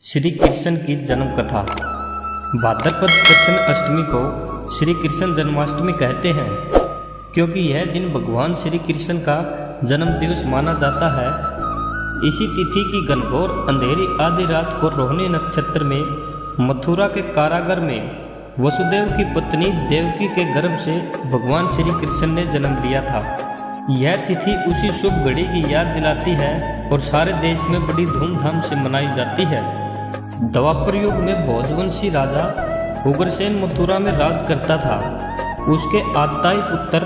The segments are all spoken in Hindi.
श्री कृष्ण की जन्म कथा। भाद्रपद कृष्ण अष्टमी को श्री कृष्ण जन्माष्टमी कहते हैं, क्योंकि यह दिन भगवान श्री कृष्ण का जन्म दिवस माना जाता है। इसी तिथि की घनघोर अंधेरी आधी रात को रोहिणी नक्षत्र में मथुरा के कारागार में वसुदेव की पत्नी देवकी के गर्भ से भगवान श्री कृष्ण ने जन्म लिया था। यह तिथि उसी शुभ घड़ी की याद दिलाती है और सारे देश में बड़ी धूमधाम से मनाई जाती है। द्वापर युग में भोजवंशी राजा उग्रसेन मथुरा में राज करता था। उसके आताई पुत्र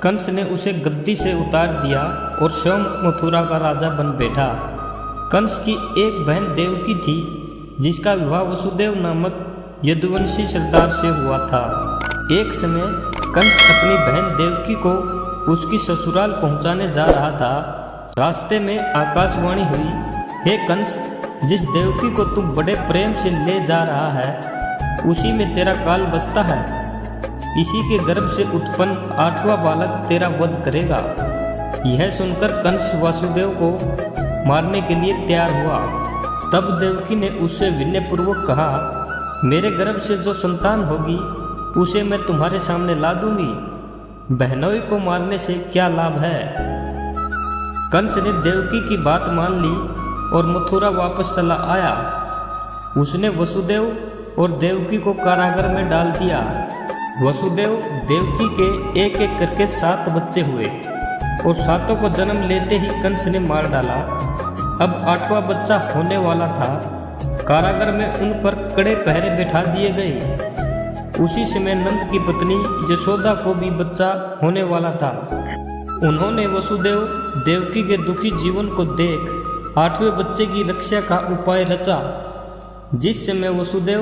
कंस ने उसे गद्दी से उतार दिया और स्वयं मथुरा का राजा बन बैठा। कंस की एक बहन देवकी थी, जिसका विवाह वसुदेव नामक यदुवंशी सरदार से हुआ था। एक समय कंस अपनी बहन देवकी को उसकी ससुराल पहुंचाने जा रहा था। रास्ते में आकाशवाणी हुई, हे कंस, जिस देवकी को तू बड़े प्रेम से ले जा रहा है, उसी में तेरा काल बसता है। इसी के गर्भ से उत्पन्न 8वां बालक तेरा वध करेगा। यह सुनकर कंस वासुदेव को मारने के लिए तैयार हुआ। तब देवकी ने उससे विनयपूर्वक कहा, मेरे गर्भ से जो संतान होगी उसे मैं तुम्हारे सामने ला दूंगी। बहनोई को मारने से क्या लाभ है। कंस ने देवकी की बात मान ली और मथुरा वापस चला आया। उसने वसुदेव और देवकी को कारागार में डाल दिया। वसुदेव देवकी के एक एक करके 7 बच्चे हुए और 7 को जन्म लेते ही कंस ने मार डाला। अब 8वां बच्चा होने वाला था। कारागार में उन पर कड़े पहरे बैठा दिए गए। उसी समय नंद की पत्नी यशोदा को भी बच्चा होने वाला था। उन्होंने वसुदेव देवकी के दुखी जीवन को देख 8वें बच्चे की रक्षा का उपाय रचा। जिस समय वसुदेव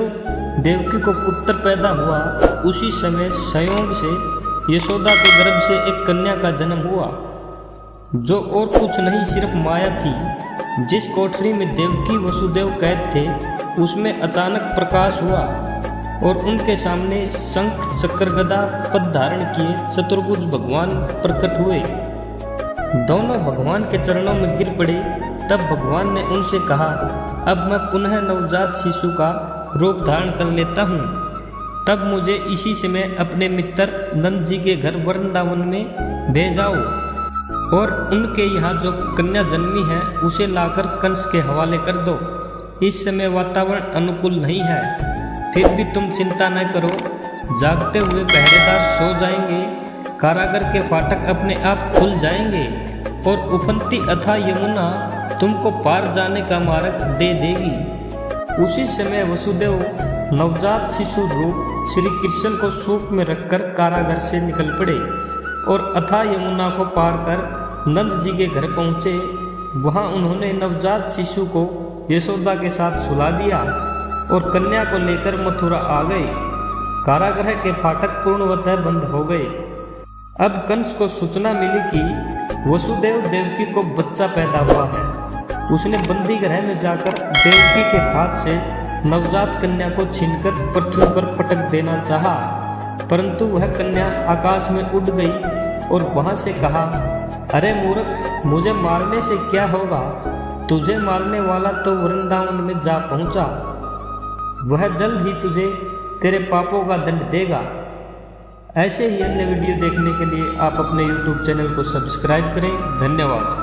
देवकी को पुत्र पैदा हुआ, उसी समय संयोग से यशोदा के गर्भ से एक कन्या का जन्म हुआ, जो और कुछ नहीं सिर्फ माया थी। जिस कोठरी में देवकी वसुदेव कैद थे, उसमें अचानक प्रकाश हुआ और उनके सामने शंख चक्र गदा पद धारण किए चतुर्भुज भगवान प्रकट हुए। दोनों भगवान के चरणों में गिर पड़े। तब भगवान ने उनसे कहा, अब मैं पुनः नवजात शिशु का रूप धारण कर लेता हूँ। तब मुझे इसी समय अपने मित्र नंद जी के घर वृंदावन में भेजाओ और उनके यहाँ जो कन्या जन्मी है उसे लाकर कंस के हवाले कर दो। इस समय वातावरण अनुकूल नहीं है, फिर भी तुम चिंता न करो। जागते हुए पहरेदार सो जाएंगे, कारागार के फाटक अपने आप खुल जाएंगे और उफनती अथाह यमुना तुमको पार जाने का मार्ग दे देगी। उसी समय वसुदेव नवजात शिशु रूप श्री कृष्ण को सूप में रखकर कारागार से निकल पड़े और अथाह यमुना को पार कर नंद जी के घर पहुँचे। वहाँ उन्होंने नवजात शिशु को यशोदा के साथ सुला दिया और कन्या को लेकर मथुरा आ गए। कारागृह के फाटक पूर्णतः बंद हो गए। अब कंस को सूचना मिली कि वसुदेव देवकी को बच्चा पैदा हुआ है। उसने बंदी गृह में जाकर देवकी के हाथ से नवजात कन्या को छीनकर पृथ्वी पर पटक देना चाहा, परंतु वह कन्या आकाश में उड़ गई और वहां से कहा, अरे मूर्ख, मुझे मारने से क्या होगा। तुझे मारने वाला तो वृंदावन में जा पहुंचा। वह जल्द ही तुझे तेरे पापों का दंड देगा। ऐसे ही अन्य वीडियो देखने के लिए आप अपने YouTube चैनल को सब्सक्राइब करें। धन्यवाद।